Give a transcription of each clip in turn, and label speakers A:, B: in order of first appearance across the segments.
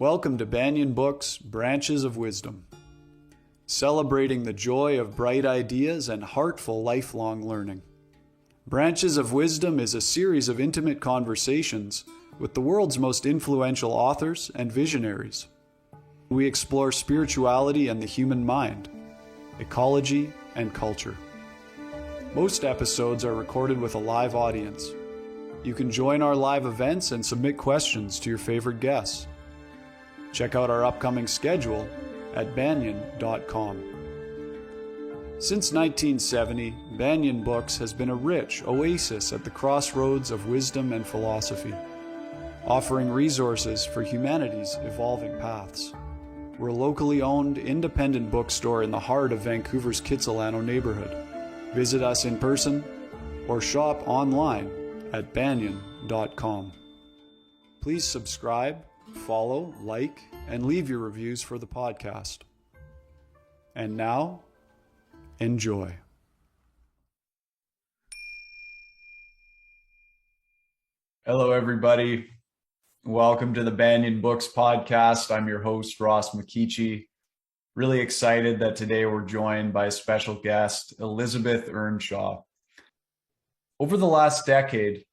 A: Welcome to Banyan Books, Branches of Wisdom, celebrating the joy of bright ideas and heartful lifelong learning. Branches of Wisdom is a series of intimate conversations with the world's most influential authors and visionaries. We explore spirituality and the human mind, ecology and culture. Most episodes are recorded with a live audience. You can join our live events and submit questions to your favorite guests. Check out our upcoming schedule at banyan.com. Since 1970, Banyan Books has been a rich oasis at the crossroads of wisdom and philosophy, offering resources for humanity's evolving paths. We're a locally owned, independent bookstore in the heart of Vancouver's Kitsilano neighborhood. Visit us in person or shop online at banyan.com. Please subscribe, follow, like, and leave your reviews for the podcast. And now, enjoy. Hello, everybody. Welcome to the Banyan Books podcast. I'm your host, Ross McKeechee. Really excited that today we're joined by a special guest, Elizabeth Earnshaw. Over the last decade,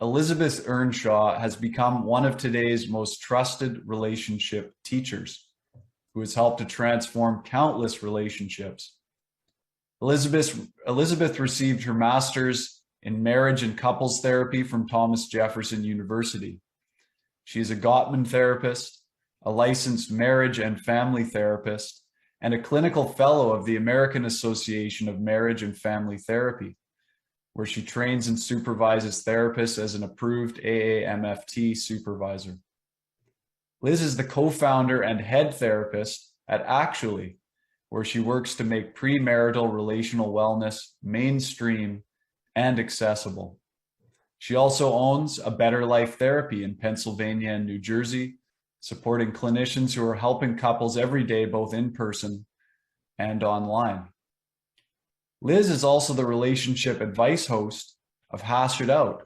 A: Elizabeth Earnshaw has become one of today's most trusted relationship teachers, who has helped to transform countless relationships. Elizabeth received her master's in marriage and couples therapy from Thomas Jefferson University. She is a Gottman therapist, a licensed marriage and family therapist, and a clinical fellow of the American Association of Marriage and Family Therapy, where she trains and supervises therapists as an approved AAMFT supervisor. Liz is the co-founder and head therapist at Actually, where she works to make premarital relational wellness mainstream and accessible. She also owns a Better Life Therapy in Pennsylvania and New Jersey, supporting clinicians who are helping couples every day, both in person and online. Liz is also the relationship advice host of Hash It Out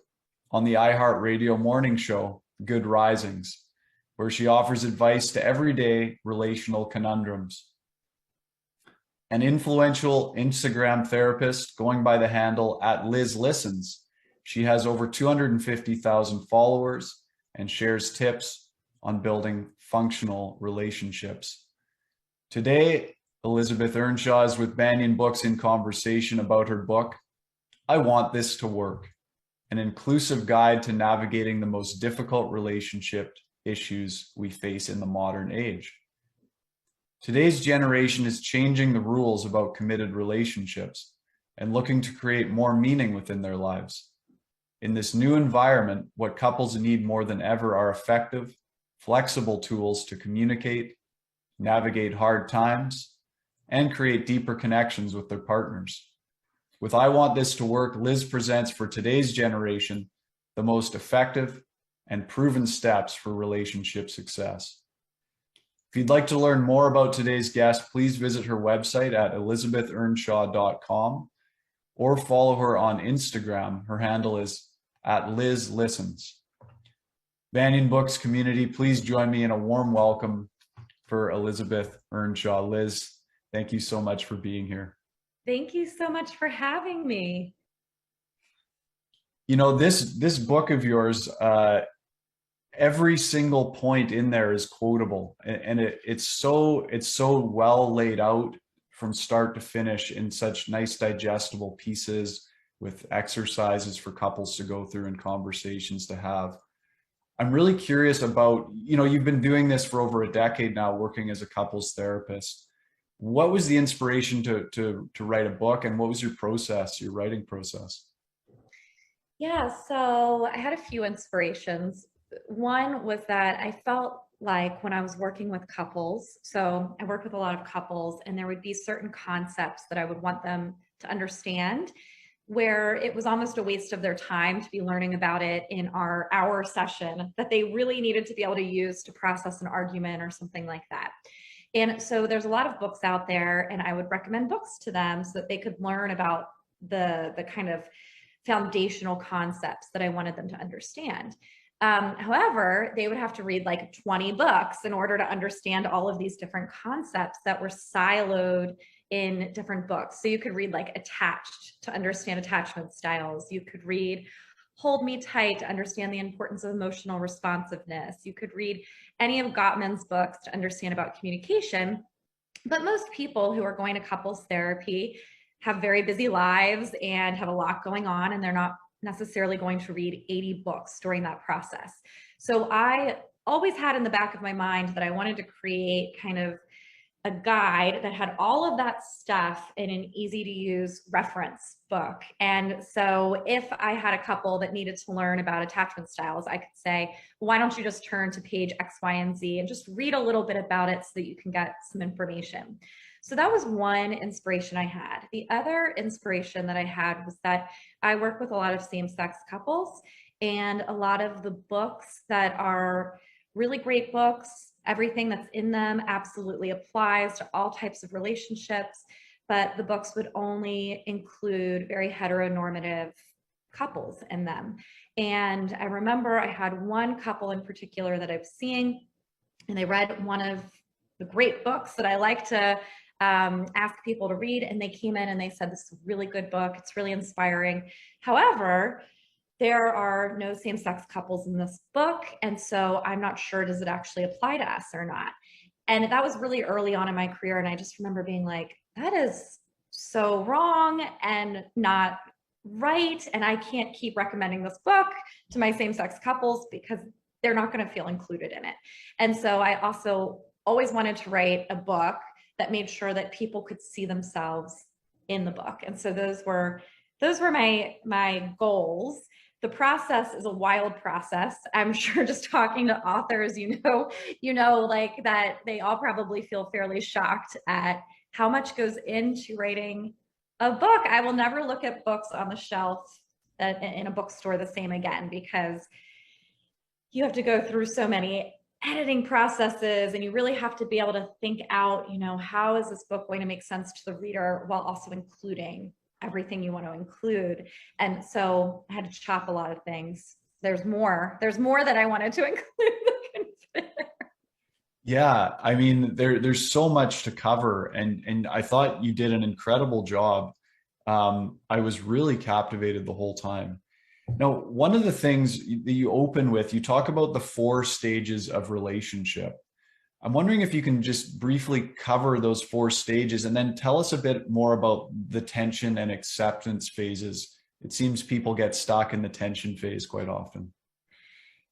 A: on the iHeartRadio morning show, Good Risings, where she offers advice to everyday relational conundrums. An influential Instagram therapist going by the handle @LizListens, she has over 250,000 followers and shares tips on building functional relationships. Today, Elizabeth Earnshaw is with Banyan Books in conversation about her book, I Want This to Work, an inclusive guide to navigating the most difficult relationship issues we face in the modern age. Today's generation is changing the rules about committed relationships and looking to create more meaning within their lives. In this new environment, what couples need more than ever are effective, flexible tools to communicate, navigate hard times, and create deeper connections with their partners. With I Want This to Work, Liz presents for today's generation the most effective and proven steps for relationship success. If you'd like to learn more about today's guest, please visit her website at elizabethernshaw.com or follow her on Instagram. Her handle is @LizListens. Banyan Books community, please join me in a warm welcome for Elizabeth Earnshaw. Liz, thank you so much for being here.
B: Thank you so much for having me.
A: You know, this book of yours, every single point in there is quotable, and it's so well laid out from start to finish in such nice digestible pieces with exercises for couples to go through and conversations to have. I'm really curious about, you've been doing this for over a decade now, working as a couples therapist. What was the inspiration to write a book, and what was your writing process?
B: Yeah, so I had a few inspirations. One was that I felt like when I was working with couples, so I worked with a lot of couples, and there would be certain concepts that I would want them to understand, where it was almost a waste of their time to be learning about it in our hour session that they really needed to be able to use to process an argument or something like that. And so there's a lot of books out there, and I would recommend books to them so that they could learn about the kind of foundational concepts that I wanted them to understand. However, they would have to read like 20 books in order to understand all of these different concepts that were siloed in different books. So you could read like Attached to understand attachment styles. You could read Hold Me Tight to understand the importance of emotional responsiveness. You could read any of Gottman's books to understand about communication. But most people who are going to couples therapy have very busy lives and have a lot going on, and they're not necessarily going to read 80 books during that process. So I always had in the back of my mind that I wanted to create kind of a guide that had all of that stuff in an easy to use reference book. And so if I had a couple that needed to learn about attachment styles, I could say, why don't you just turn to page X, Y, and Z and just read a little bit about it so that you can get some information. So that was one inspiration I had. The other inspiration that I had was that I work with a lot of same-sex couples, and a lot of the books that are really great books, everything that's in them absolutely applies to all types of relationships, but the books would only include very heteronormative couples in them. And I remember I had one couple in particular that I was seeing, and they read one of the great books that I like to ask people to read, and they came in and they said, this is a really good book, it's really inspiring. However, there are no same-sex couples in this book, and so I'm not sure, does it actually apply to us or not? And that was really early on in my career, and I just remember being like, that is so wrong and not right, and I can't keep recommending this book to my same-sex couples because they're not going to feel included in it. And so I also always wanted to write a book that made sure that people could see themselves in the book. And so those were my goals. The process is a wild process. I'm sure just talking to authors, you know, like that they all probably feel fairly shocked at how much goes into writing a book. I will never look at books on the shelf in a bookstore the same again, because you have to go through so many editing processes, and you really have to be able to think out, you know, how is this book going to make sense to the reader while also including everything you want to include. And so I had to chop a lot of things. There's more that I wanted to include.
A: Yeah, I mean, there's so much to cover, and I thought you did an incredible job. I was really captivated the whole time. Now, one of the things that you open with, you talk about the 4 stages of relationship. I'm wondering if you can just briefly cover those 4 stages and then tell us a bit more about the tension and acceptance phases. It seems people get stuck in the tension phase quite often.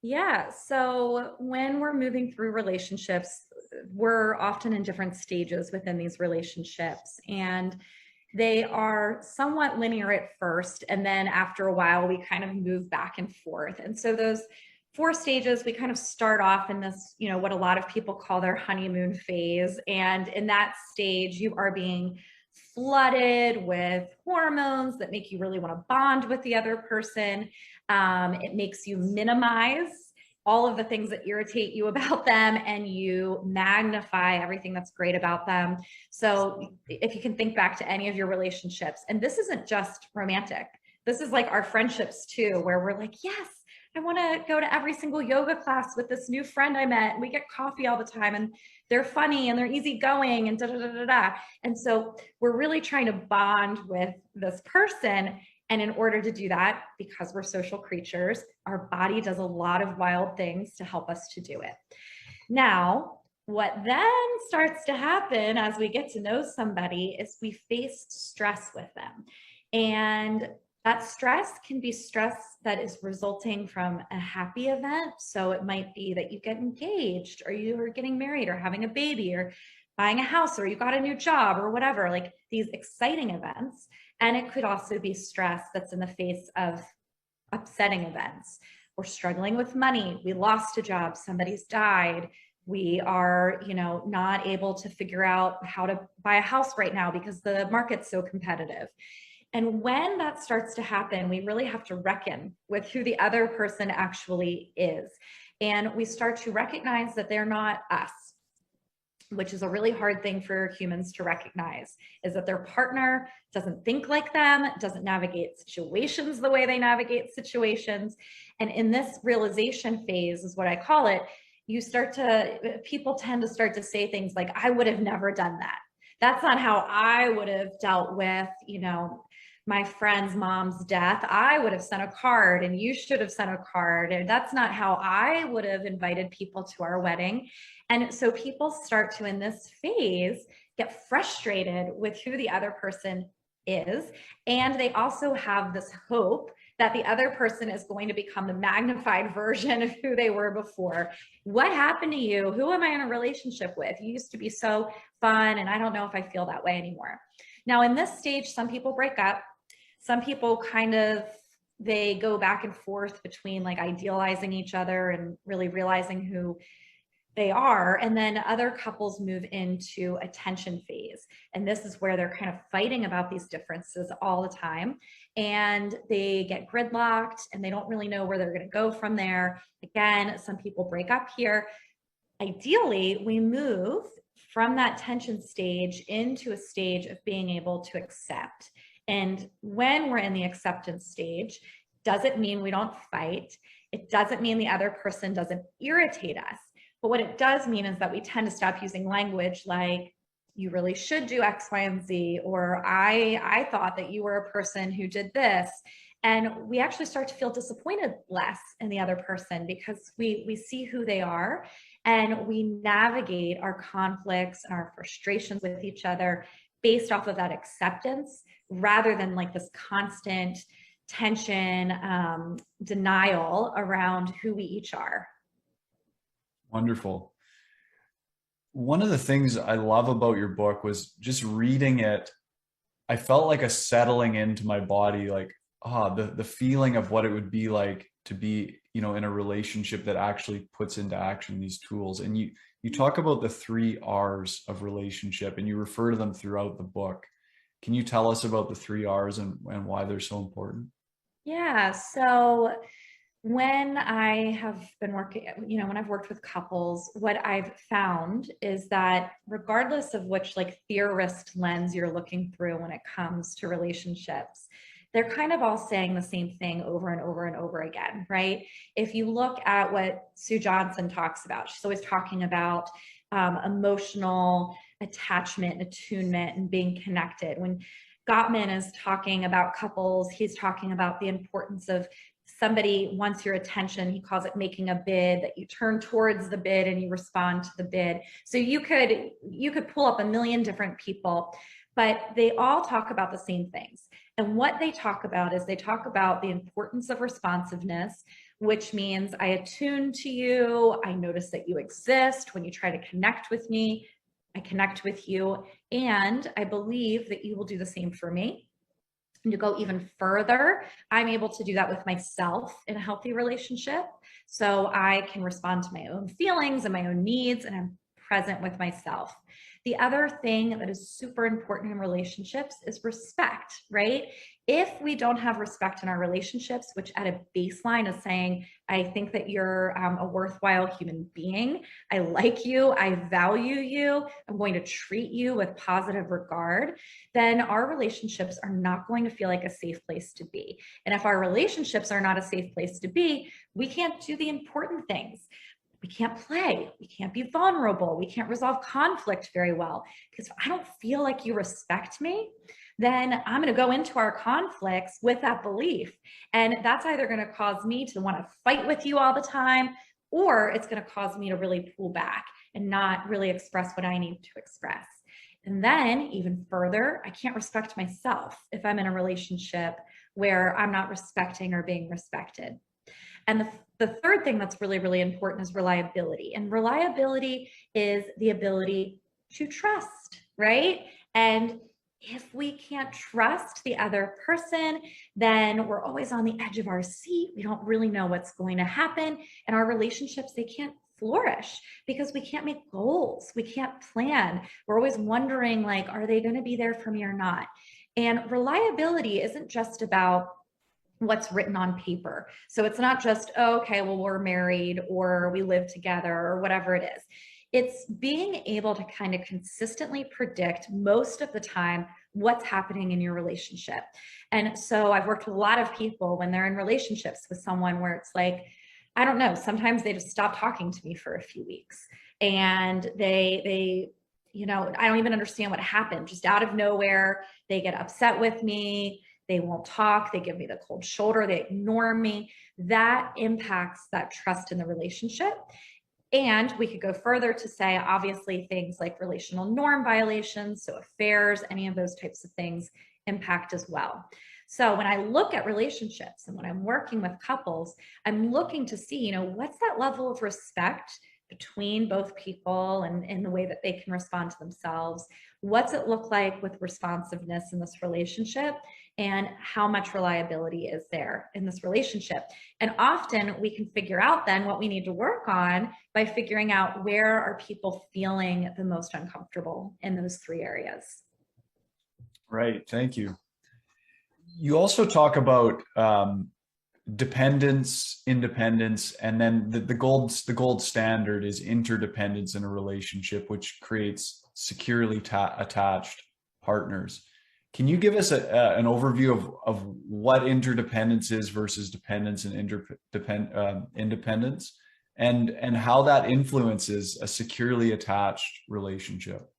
B: Yeah, so when we're moving through relationships, we're often in different stages within these relationships, and they are somewhat linear at first, and then after a while we kind of move back and forth. And so those 4 stages, we kind of start off in this, you know, what a lot of people call their honeymoon phase. And in that stage, you are being flooded with hormones that make you really want to bond with the other person. It makes you minimize all of the things that irritate you about them, and you magnify everything that's great about them. So if you can think back to any of your relationships, and this isn't just romantic, this is like our friendships too, where we're like, yes, I want to go to every single yoga class with this new friend I met, and we get coffee all the time, and they're funny and they're easygoing and da da da da da. And so we're really trying to bond with this person. And in order to do that, because we're social creatures, our body does a lot of wild things to help us to do it. Now, what then starts to happen as we get to know somebody is we face stress with them. And that stress can be stress that is resulting from a happy event. So it might be that you get engaged, or you are getting married, or having a baby, or buying a house, or you got a new job, or whatever, like these exciting events. And it could also be stress that's in the face of upsetting events. We're struggling with money. We lost a job. Somebody's died. We are, you know, not able to figure out how to buy a house right now because the market's so competitive. And when that starts to happen, we really have to reckon with who the other person actually is. And we start to recognize that they're not us. which is a really hard thing for humans to recognize, is that their partner doesn't think like them, doesn't navigate situations the way they navigate situations. And in this realization phase is what I call it, people tend to start to say things like, I would have never done that. That's not how I would have dealt with, my friend's mom's death. I would have sent a card and you should have sent a card. And that's not how I would have invited people to our wedding. And so people start to, in this phase, get frustrated with who the other person is. And they also have this hope that the other person is going to become the magnified version of who they were before. What happened to you? Who am I in a relationship with? You used to be so fun, and I don't know if I feel that way anymore. Now, in this stage, some people break up. Some people they go back and forth between like idealizing each other and really realizing who they are. And then other couples move into a tension phase. And this is where they're kind of fighting about these differences all the time. And they get gridlocked and they don't really know where they're going to go from there. Again, some people break up here. Ideally, we move from that tension stage into a stage of being able to accept. And when we're in the acceptance stage, doesn't mean we don't fight. It doesn't mean the other person doesn't irritate us. But what it does mean is that we tend to stop using language like, you really should do X, Y, and Z, or I thought that you were a person who did this. And we actually start to feel disappointed less in the other person because we see who they are and we navigate our conflicts and our frustrations with each other based off of that acceptance rather than like this constant tension, denial around who we each are.
A: Wonderful. One of the things I love about your book was just reading it. I felt like a settling into my body, like, the feeling of what it would be like to be, in a relationship that actually puts into action these tools. And you talk about the 3 R's of relationship and you refer to them throughout the book. Can you tell us about the 3 R's and why they're so important?
B: Yeah. So when I have been working, when I've worked with couples, what I've found is that regardless of which like theorist lens you're looking through when it comes to relationships, they're kind of all saying the same thing over and over and over again, right? If you look at what Sue Johnson talks about, she's always talking about emotional attachment, attunement, and being connected. When Gottman is talking about couples, he's talking about the importance of somebody wants your attention. He calls it making a bid, that you turn towards the bid and you respond to the bid. So you could pull up a million different people, but they all talk about the same things. And what they talk about is they talk about the importance of responsiveness, which means I attune to you. I notice that you exist. When you try to connect with me, I connect with you. And I believe that you will do the same for me. And to go even further, I'm able to do that with myself in a healthy relationship. So I can respond to my own feelings and my own needs, and I'm present with myself. The other thing that is super important in relationships is respect, right? If we don't have respect in our relationships, which at a baseline is saying, I think that you're a worthwhile human being, I like you, I value you, I'm going to treat you with positive regard, then our relationships are not going to feel like a safe place to be. And if our relationships are not a safe place to be, we can't do the important things. We can't play, we can't be vulnerable, we can't resolve conflict very well. Because if I don't feel like you respect me, then I'm going to go into our conflicts with that belief. And that's either going to cause me to want to fight with you all the time, or it's going to cause me to really pull back and not really express what I need to express. And then even further, I can't respect myself if I'm in a relationship where I'm not respecting or being respected. And the third thing that's really, really important is reliability. And reliability is the ability to trust, right? And if we can't trust the other person, then we're always on the edge of our seat. We don't really know what's going to happen. And our relationships, they can't flourish because we can't make goals. We can't plan. We're always wondering, like, are they going to be there for me or not? And reliability isn't just about what's written on paper. So it's not just, oh, okay, well, we're married or we live together or whatever it is. It's being able to kind of consistently predict most of the time what's happening in your relationship. And so I've worked with a lot of people when they're in relationships with someone where it's like, I don't know, sometimes they just stop talking to me for a few weeks, and they I don't even understand what happened. Just out of nowhere, they get upset with me. They won't talk. They give me the cold shoulder. They ignore me. That impacts that trust in the relationship. And we could go further to say, obviously, things like relational norm violations, so affairs, any of those types of things impact as well. So when I look at relationships and when I'm working with couples, I'm looking to see, what's that level of respect between both people and the way that they can respond to themselves? What's it look like with responsiveness in this relationship? And how much reliability is there in this relationship? And often we can figure out then what we need to work on by figuring out where are people feeling the most uncomfortable in those three areas.
A: Right. Thank you. You also talk about dependence, independence, and then the gold standard is interdependence in a relationship, which creates securely attached partners. Can you give us an overview of what interdependence is versus dependence and independence, and how that influences a securely attached relationship?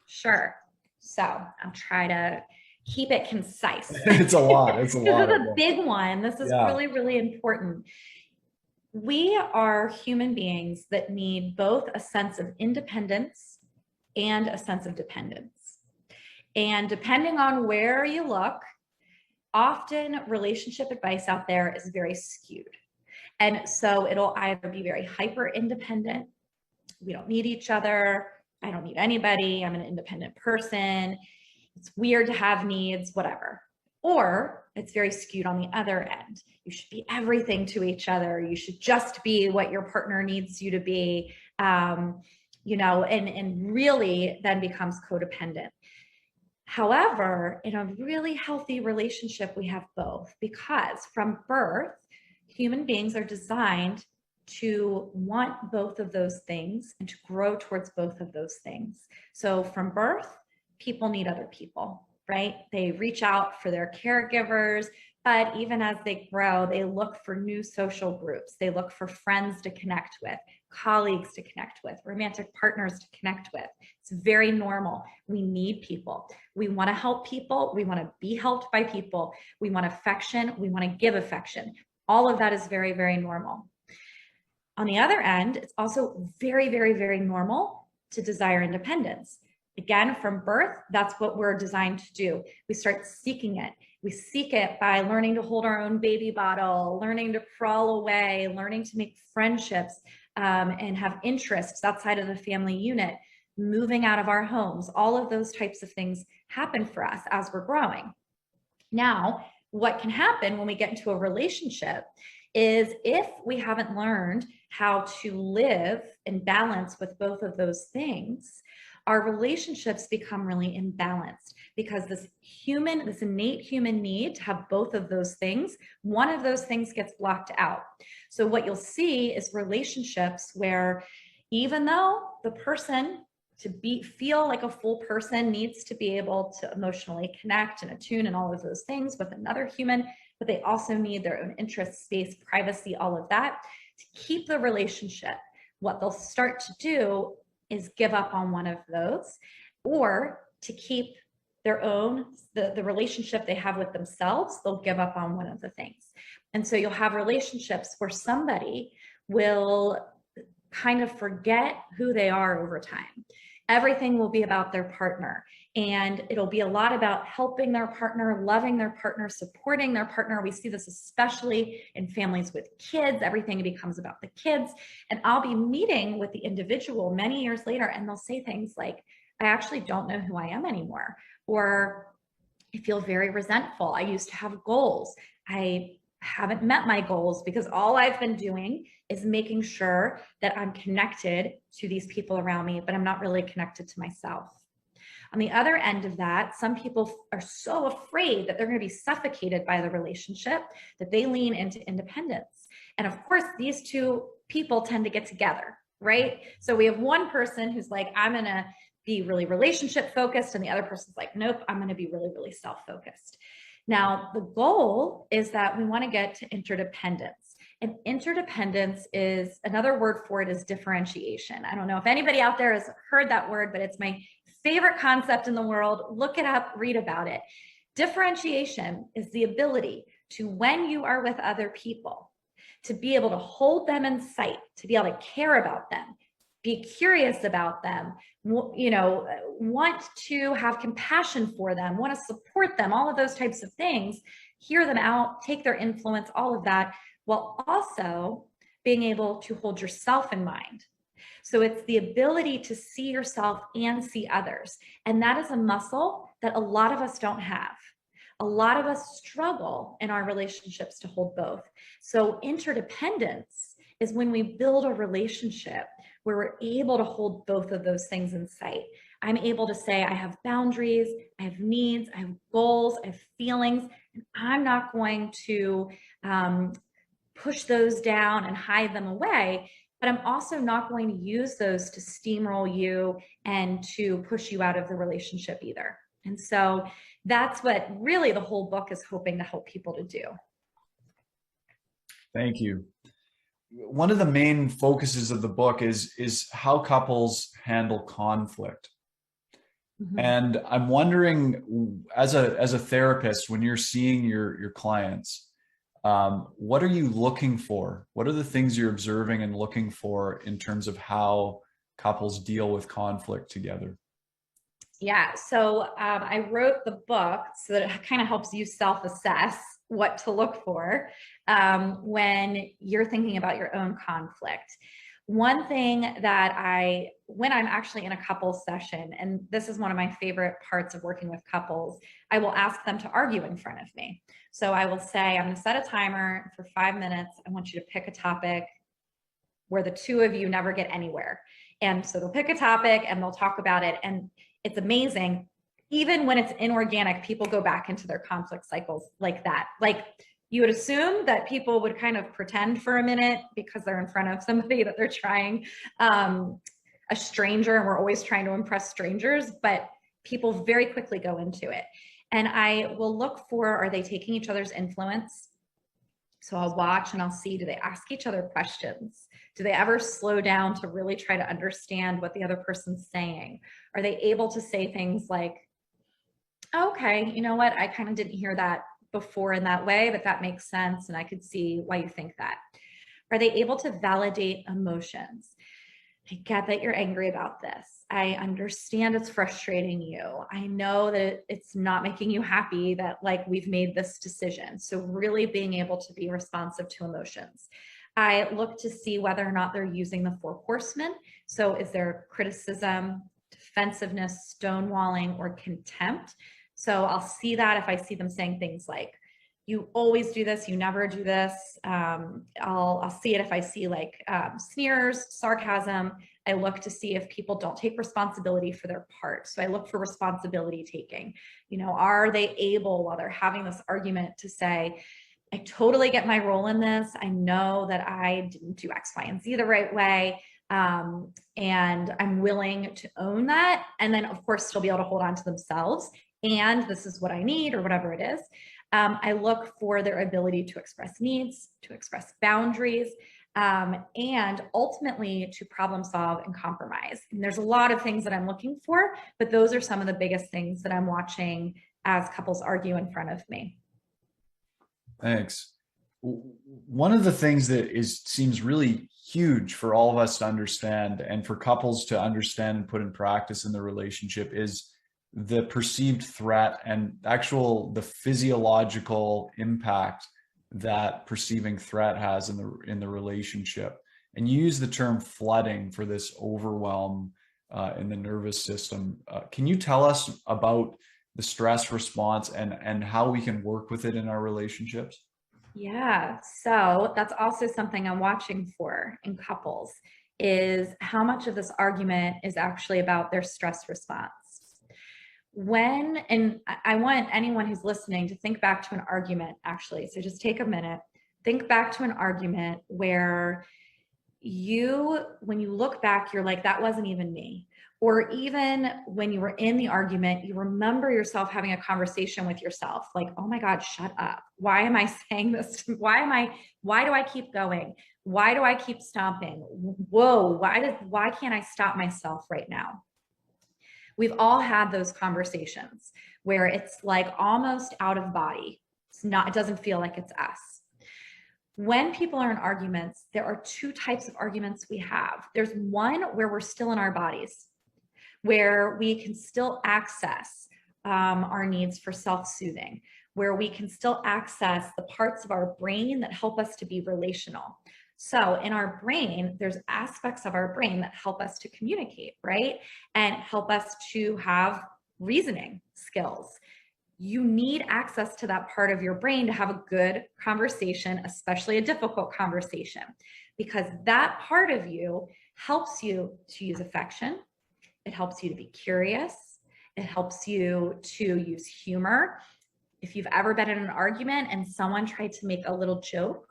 B: Sure. So I'll try to keep it concise.
A: It's a lot. It's a lot.
B: This is a big one. This is really, really important. We are human beings that need both a sense of independence and a sense of dependence. And depending on where you look, often relationship advice out there is very skewed. And so it'll either be very hyper independent. We don't need each other. I don't need anybody. I'm an independent person. It's weird to have needs, whatever. Or it's very skewed on the other end. You should be everything to each other. You should just be what your partner needs you to be, and really then becomes codependent. However, in a really healthy relationship, we have both, because from birth, human beings are designed to want both of those things and to grow towards both of those things. So from birth, people need other people, right? They reach out for their caregivers, but even as they grow, they look for new social groups. They look for friends to connect with, colleagues to connect with, romantic partners to connect with. It's very normal. We need people. We want to help people. We want to be helped by people. We want affection. We want to give affection. All of that is very, very normal. On the other end, it's also very, very, very normal to desire independence. Again, from birth, that's what we're designed to do. We start seeking it. We seek it by learning to hold our own baby bottle, learning to crawl away, learning to make friendships, and have interests outside of the family unit, moving out of our homes. All of those types of things happen for us as we're growing. Now, what can happen when we get into a relationship is if we haven't learned how to live in balance with both of those things, our relationships become really imbalanced, because this innate human need to have both of those things, one of those things gets blocked out. So what you'll see is relationships where, even though the person feel like a full person needs to be able to emotionally connect and attune and all of those things with another human, but they also need their own interest, space, privacy, all of that to keep the relationship. What they'll start to do is give up on one of those, or to keep their own, the relationship they have with themselves, they'll give up on one of the things. And so you'll have relationships where somebody will kind of forget who they are over time. Everything will be about their partner, and it'll be a lot about helping their partner, loving their partner, supporting their partner. We see this especially in families with kids. Everything becomes about the kids. And I'll be meeting with the individual many years later, and they'll say things like, I actually don't know who I am anymore. Or I feel very resentful. I used to have goals. I haven't met my goals because all I've been doing is making sure that I'm connected to these people around me, but I'm not really connected to myself. On the other end of that, some people are so afraid that they're going to be suffocated by the relationship that they lean into independence. And of course, these two people tend to get together, right? So we have one person who's like, I'm going to be really relationship focused, and the other person's like, nope, I'm going to be really, really self-focused. Now, the goal is that we want to get to interdependence. And interdependence is, another word for it is differentiation. I don't know if anybody out there has heard that word, but it's my favorite concept in the world. Look it up, read about it. Differentiation is the ability to, when you are with other people, to be able to hold them in sight, to be able to care about them, be curious about them, want to have compassion for them, want to support them, all of those types of things, hear them out, take their influence, all of that, while also being able to hold yourself in mind. So it's the ability to see yourself and see others. And that is a muscle that a lot of us don't have. A lot of us struggle in our relationships to hold both. So interdependence is when we build a relationship where we're able to hold both of those things in sight. I'm able to say, I have boundaries, I have needs, I have goals, I have feelings, and I'm not going to push those down and hide them away, but I'm also not going to use those to steamroll you and to push you out of the relationship either. And so that's what really the whole book is hoping to help people to do.
A: Thank you. One of the main focuses of the book is how couples handle conflict. Mm-hmm. And I'm wondering, as a therapist, when you're seeing your clients, what are you looking for? What are the things you're observing and looking for in terms of how couples deal with conflict together?
B: Yeah, so I wrote the book so that it kind of helps you self-assess what to look for when you're thinking about your own conflict. One thing that when I'm actually in a couples session, and this is one of my favorite parts of working with couples, I will ask them to argue in front of me. So I will say, I'm going to set a timer for 5 minutes. I want you to pick a topic where the two of you never get anywhere. And so they'll pick a topic and they'll talk about it. And it's amazing. Even when it's inorganic, people go back into their conflict cycles like that. Like, you would assume that people would kind of pretend for a minute because they're in front of somebody that they're trying, a stranger, and we're always trying to impress strangers, but people very quickly go into it. And I will look for, are they taking each other's influence? So I'll watch and I'll see, do they ask each other questions? Do they ever slow down to really try to understand what the other person's saying? Are they able to say things like, okay, you know what, I kind of didn't hear that before in that way, but that makes sense, and I could see why you think that. Are they able to validate emotions? I get that you're angry about this. I understand it's frustrating you. I know that it's not making you happy that, like, we've made this decision. So really being able to be responsive to emotions. I look to see whether or not they're using the 4 horsemen. So is there criticism, defensiveness, stonewalling, or contempt? So I'll see that if I see them saying things like, you always do this, you never do this. I'll see it if I see like sneers, sarcasm. I look to see if people don't take responsibility for their part. So I look for responsibility taking. Are they able, while they're having this argument, to say, I totally get my role in this. I know that I didn't do X, Y, and Z the right way. And I'm willing to own that. And then, of course, still be able to hold on to themselves. And this is what I need, or whatever it is. I look for their ability to express needs, to express boundaries, and ultimately to problem solve and compromise. And there's a lot of things that I'm looking for, but those are some of the biggest things that I'm watching as couples argue in front of me.
A: Thanks. One of the things that seems really huge for all of us to understand, and for couples to understand and put in practice in their relationship, is the perceived threat and the physiological impact that perceiving threat has in the relationship. And you use the term flooding for this overwhelm in the nervous system. Can you tell us about the stress response and how we can work with it in our relationships?
B: Yeah, so that's also something I'm watching for in couples, is how much of this argument is actually about their stress response. And I want anyone who's listening to think back to an argument, actually. So just take a minute, think back to an argument where when you look back, you're like, that wasn't even me. Or even when you were in the argument, you remember yourself having a conversation with yourself, like, oh my God, shut up. Why am I saying this? Why do I keep going? Why do I keep stomping? Whoa, why can't I stop myself right now? We've all had those conversations where it's like almost out of body. It doesn't feel like it's us. When people are in arguments, there are two types of arguments we have. There's one where we're still in our bodies, where we can still access our needs for self-soothing, where we can still access the parts of our brain that help us to be relational. So in our brain, there's aspects of our brain that help us to communicate, right? And help us to have reasoning skills. You need access to that part of your brain to have a good conversation, especially a difficult conversation, because that part of you helps you to use affection. It helps you to be curious. It helps you to use humor. If you've ever been in an argument and someone tried to make a little joke,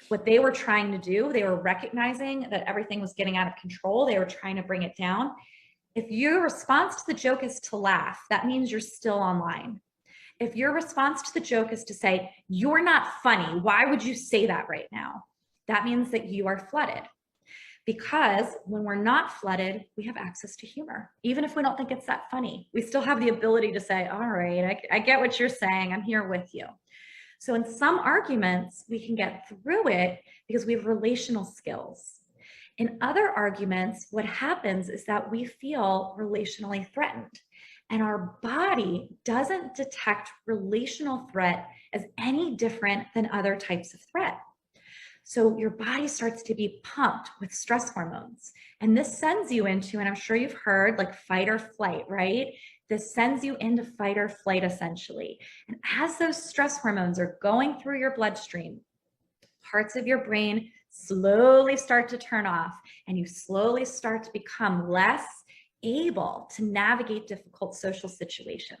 B: what they were trying to do, they were recognizing that everything was getting out of control. They were trying to bring it down. If your response to the joke is to laugh, that means you're still online. If your response to the joke is to say, you're not funny, why would you say that right now? That means that you are flooded. Because when we're not flooded, we have access to humor. Even if we don't think it's that funny, we still have the ability to say, all right, I get what you're saying. I'm here with you. So in some arguments, we can get through it because we have relational skills. In other arguments, what happens is that we feel relationally threatened. And our body doesn't detect relational threat as any different than other types of threat. So your body starts to be pumped with stress hormones. And this sends you into, and I'm sure you've heard, like fight or flight, right? This sends you into fight or flight essentially. And as those stress hormones are going through your bloodstream, parts of your brain slowly start to turn off, and you slowly start to become less able to navigate difficult social situations.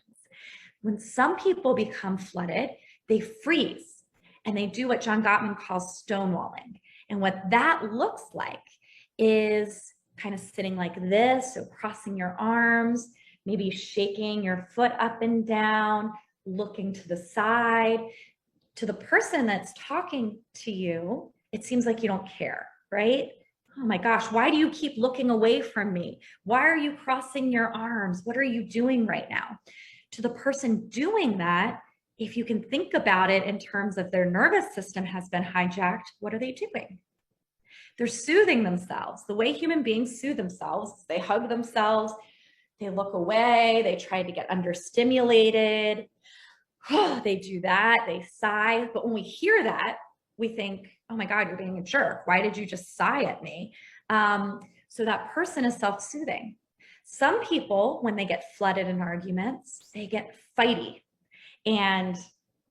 B: When some people become flooded, they freeze and they do what John Gottman calls stonewalling. And what that looks like is kind of sitting like this, so crossing your arms, maybe shaking your foot up and down, looking to the side. To the person that's talking to you, it seems like you don't care, right? Oh my gosh, why do you keep looking away from me? Why are you crossing your arms? What are you doing right now? To the person doing that, if you can think about it in terms of their nervous system has been hijacked, what are they doing? They're soothing themselves. The way human beings soothe themselves, they hug themselves, they look away, they try to get understimulated. They do that, they sigh. But when we hear that, we think, oh my God, you're being a jerk. Why did you just sigh at me? So that person is self-soothing. Some people, when they get flooded in arguments, they get fighty. And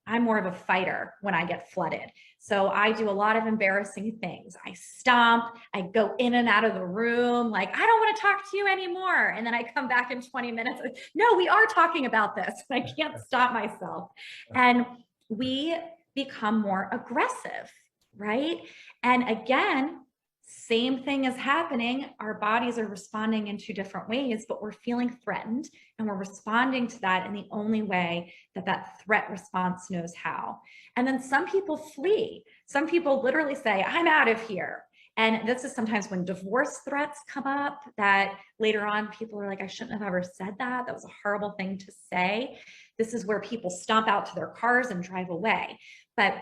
B: I'm more of a fighter when I get flooded. So I do a lot of embarrassing things. I stomp, I go in and out of the room, like, I don't want to talk to you anymore. And then I come back in 20 minutes, like, no, we are talking about this. I can't stop myself. And we become more aggressive, right? And again, same thing is happening. Our bodies are responding in two different ways, but we're feeling threatened and we're responding to that in the only way that that threat response knows how. And then some people flee. Some people literally say, I'm out of here. And this is sometimes when divorce threats come up that later on people are like, I shouldn't have ever said that. That was a horrible thing to say. This is where people stomp out to their cars and drive away. But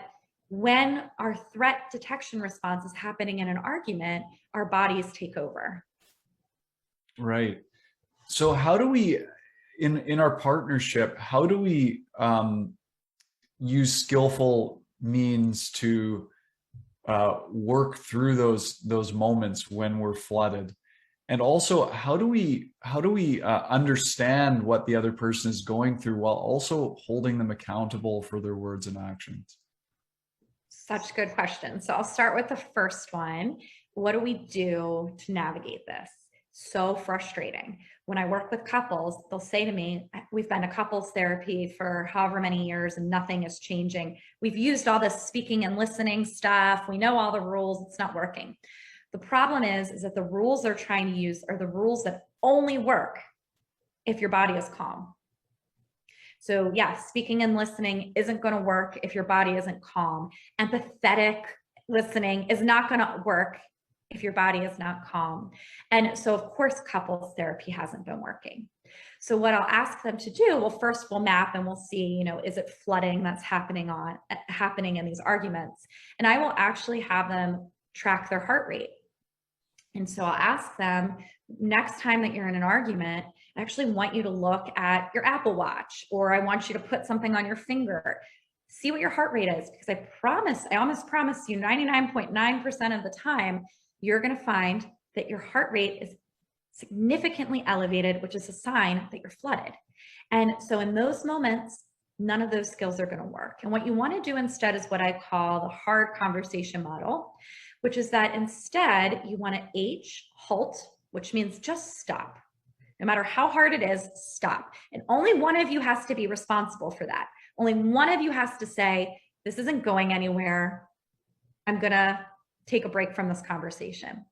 B: when our threat detection response is happening in an argument, our bodies take over.
A: Right. So how do we, in our partnership, how do we use skillful means to work through those moments when we're flooded? And also, how do we understand what the other person is going through while also holding them accountable for their words and actions?
B: Such good question. So I'll start with the first one. What do we do to navigate this? So frustrating. When I work with couples, they'll say to me, we've been to couples therapy for however many years and nothing is changing. We've used all this speaking and listening stuff. We know all the rules. It's not working. The problem is that the rules they're trying to use are the rules that only work if your body is calm. So yeah, speaking and listening isn't going to work if your body isn't calm. Empathetic listening is not going to work if your body is not calm. And so of course, couples therapy hasn't been working. So what I'll ask them to do, well, first we'll map and we'll see, you know, is it flooding that's happening in these arguments? And I will actually have them track their heart rate. And so I'll ask them, next time that you're in an argument, I actually want you to look at your Apple Watch, or I want you to put something on your finger. See what your heart rate is, because I almost promise you 99.9% of the time, you're going to find that your heart rate is significantly elevated, which is a sign that you're flooded. And so in those moments, none of those skills are going to work. And what you want to do instead is what I call the hard conversation model, which is that instead you want to halt, which means just stop. No matter how hard it is, stop. And only one of you has to be responsible for that. Only one of you has to say, this isn't going anywhere. I'm going to take a break from this conversation.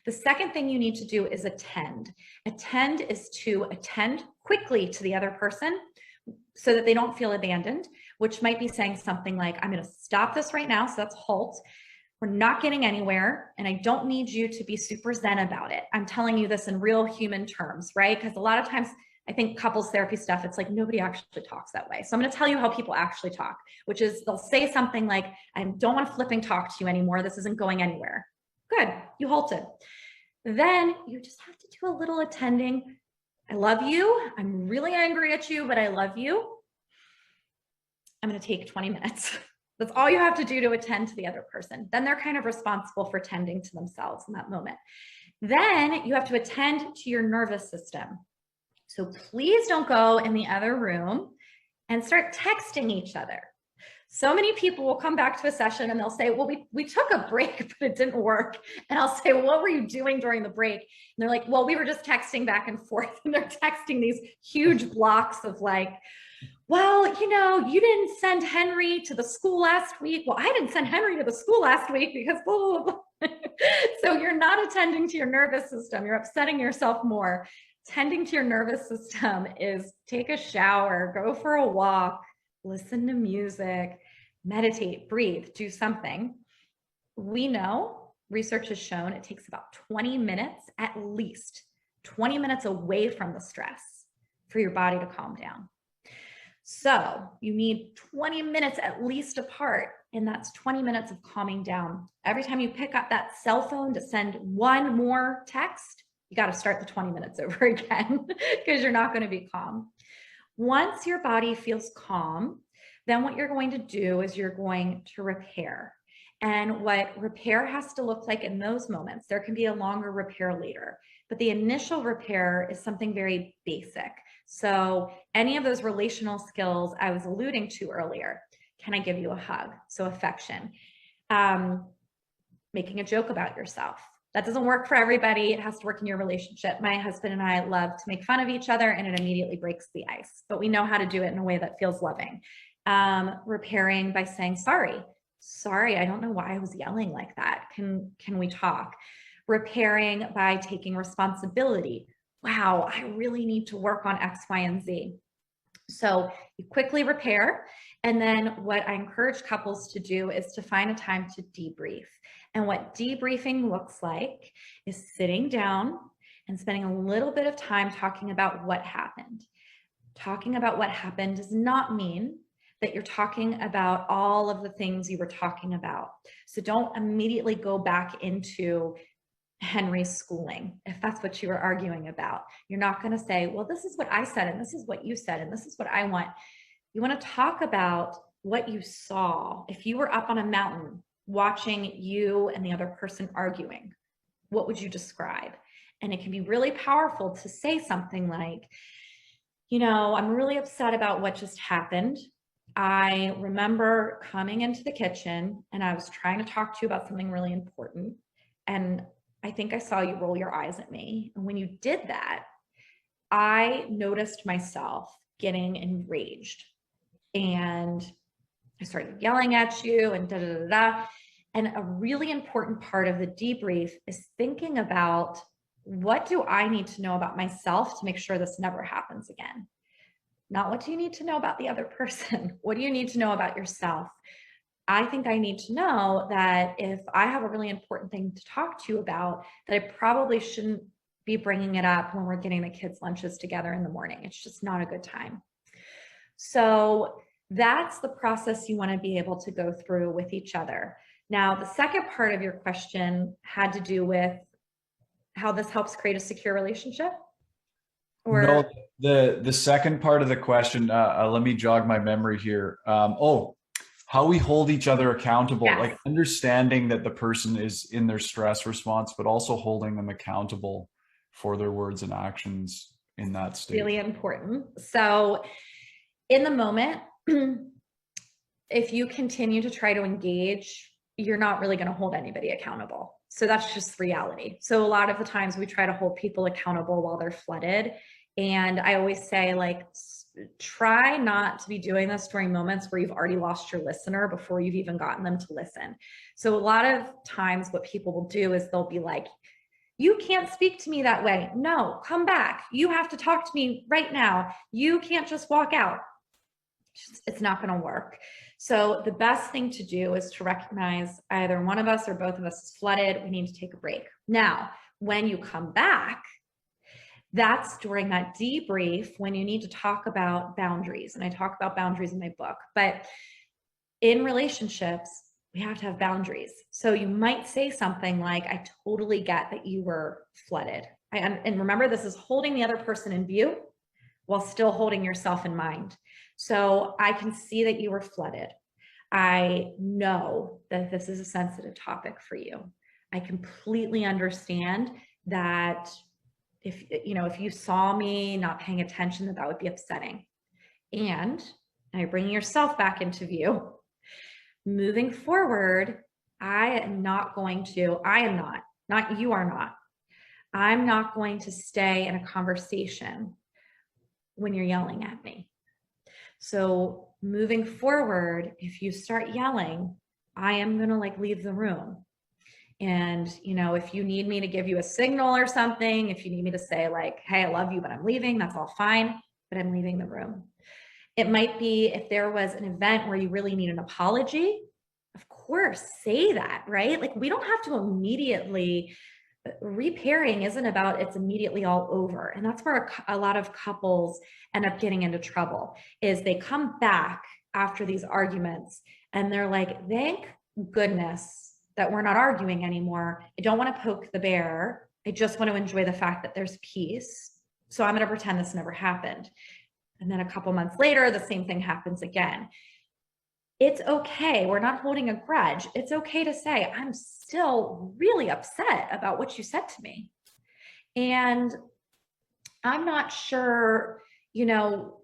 B: The second thing you need to do is attend. Attend is to attend quickly to the other person so that they don't feel abandoned, which might be saying something like, I'm going to stop this right now. So that's halt. We're not getting anywhere, and I don't need you to be super zen about it. I'm telling you this in real human terms, right? Because a lot of times I think couples therapy stuff, it's like nobody actually talks that way. So I'm going to tell you how people actually talk, which is they'll say something like, I don't want to flipping talk to you anymore. This isn't going anywhere. Good, you halted. Then you just have to do a little attending. I love you. I'm really angry at you, but I love you. I'm going to take 20 minutes. That's all you have to do to attend to the other person. Then they're kind of responsible for tending to themselves in that moment. Then you have to attend to your nervous system. So please don't go in the other room and start texting each other. So many people will come back to a session and they'll say, well, we took a break, but it didn't work. And I'll say, well, what were you doing during the break? And they're like, well, we were just texting back and forth. And they're texting these huge blocks of like, well, you know, you didn't send Henry to the school last week. Well, I didn't send Henry to the school last week because blah, blah, blah. So you're not attending to your nervous system. You're upsetting yourself more. Tending to your nervous system is take a shower, go for a walk, listen to music, meditate, breathe, do something. We know, research has shown it takes about 20 minutes, at least 20 minutes away from the stress for your body to calm down. So you need 20 minutes at least apart, and that's 20 minutes of calming down. Every time you pick up that cell phone to send one more text, you got to start the 20 minutes over again because you're not going to be calm. Once your body feels calm, then what you're going to do is you're going to repair. And what repair has to look like in those moments, there can be a longer repair later, but the initial repair is something very basic. So any of those relational skills I was alluding to earlier, can I give you a hug? So affection, making a joke about yourself. That doesn't work for everybody. It has to work in your relationship. My husband and I love to make fun of each other and it immediately breaks the ice, but we know how to do it in a way that feels loving. Repairing by saying, sorry, I don't know why I was yelling like that. Can we talk? Repairing by taking responsibility. Wow, I really need to work on X, Y, and Z. So you quickly repair. And then what I encourage couples to do is to find a time to debrief. And what debriefing looks like is sitting down and spending a little bit of time talking about what happened. Talking about what happened does not mean that you're talking about all of the things you were talking about. So don't immediately go back into Henry's schooling, if that's what you were arguing about. You're not going to say, well, this is what I said, and this is what you said, and this is what I want. You want to talk about what you saw. If you were up on a mountain watching you and the other person arguing, what would you describe? And it can be really powerful to say something like, you know, I'm really upset about what just happened. I remember coming into the kitchen and I was trying to talk to you about something really important. And I think I saw you roll your eyes at me. And when you did that, I noticed myself getting enraged and I started yelling at you and da da da da. And a really important part of the debrief is thinking about, what do I need to know about myself to make sure this never happens again? Not what do you need to know about the other person? What do you need to know about yourself? I think I need to know that if I have a really important thing to talk to you about, that I probably shouldn't be bringing it up when we're getting the kids' lunches together in the morning. It's just not a good time. So that's the process you want to be able to go through with each other. Now, the second part of your question had to do with how this helps create a secure relationship?
A: No,
B: Or
A: the second part of the question, let me jog my memory here. How we hold each other accountable,
B: yes,
A: like understanding that the person is in their stress response, but also holding them accountable for their words and actions in that state.
B: really important. So in the moment, if you continue to try to engage, you're not really going to hold anybody accountable. So that's just reality. So a lot of the times we try to hold people accountable while they're flooded. And I always say, like, try not to be doing this during moments where you've already lost your listener before you've even gotten them to listen. So a lot of times what people will do is they'll be like, you can't speak to me that way. No, come back. You have to talk to me right now. You can't just walk out. It's not going to work. So the best thing to do is to recognize either one of us or both of us is flooded. We need to take a break. Now, when you come back, that's during that debrief when you need to talk about boundaries. And I talk about boundaries in my book, but in relationships, we have to have boundaries. So you might say something like, I totally get that you were flooded. And remember, this is holding the other person in view while still holding yourself in mind. So I can see that you were flooded. I know that this is a sensitive topic for you. I completely understand that if you saw me not paying attention, that would be upsetting. And now you're bringing yourself back into view. Moving forward, I'm not, not you are not. I'm not going to stay in a conversation when you're yelling at me. So moving forward, if you start yelling, I am going to leave the room. And, if you need me to give you a signal or something, if you need me to say hey, I love you, but I'm leaving, that's all fine, but I'm leaving the room. It might be if there was an event where you really need an apology, of course, say that, right? We don't have to immediately, repairing isn't about it's immediately all over. And that's where a lot of couples end up getting into trouble, is they come back after these arguments and they're like, thank goodness that we're not arguing anymore. I don't want to poke the bear. I just want to enjoy the fact that there's peace. So I'm going to pretend this never happened. And then a couple months later, the same thing happens again. It's okay. We're not holding a grudge. It's okay to say, I'm still really upset about what you said to me. And I'm not sure,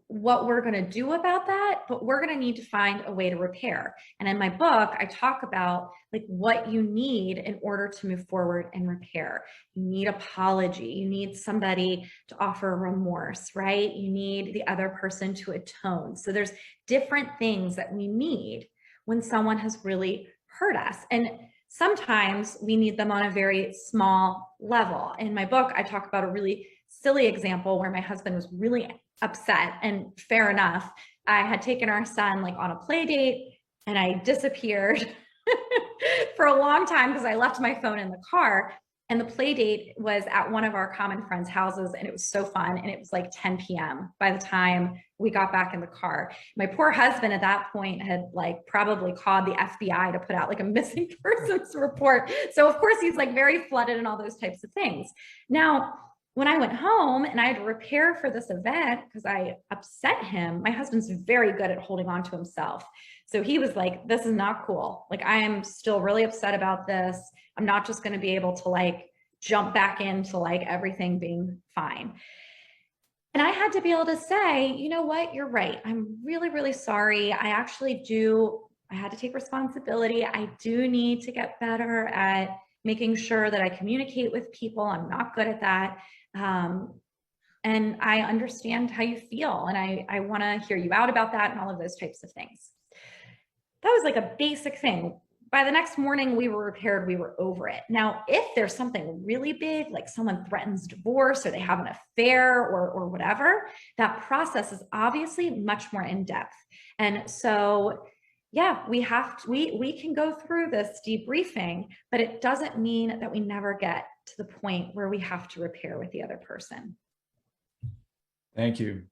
B: what we're going to do about that, but we're going to need to find a way to repair. And in my book, I talk about what you need in order to move forward and repair. You need apology. You need somebody to offer remorse, right? You need the other person to atone. So there's different things that we need when someone has really hurt us. And sometimes we need them on a very small level. In my book, I talk about a really silly example where my husband was really upset, and fair enough. I had taken our son on a play date and I disappeared for a long time because I left my phone in the car. And the play date was at one of our common friends' houses, and it was so fun. And it was 10 p.m. by the time we got back in the car. My poor husband at that point had probably called the FBI to put out a missing persons report. So of course he's very flooded and all those types of things. Now, when I went home and I had to repair for this event because I upset him, my husband's very good at holding on to himself. So he was like, this is not cool. I am still really upset about this. I'm not just going to be able to jump back into everything being fine. And I had to be able to say, you know what, you're right. I'm really, really sorry. I had to take responsibility. I do need to get better at making sure that I communicate with people. I'm not good at that. And I understand how you feel. And I want to hear you out about that and all of those types of things. That was a basic thing. by the next morning we were repaired, we were over it. Now, if there's something really big, like someone threatens divorce or they have an affair or whatever, that process is obviously much more in depth. And so, yeah, we can go through this debriefing, but it doesn't mean that we never get to the point where we have to repair with the other person.
A: Thank you.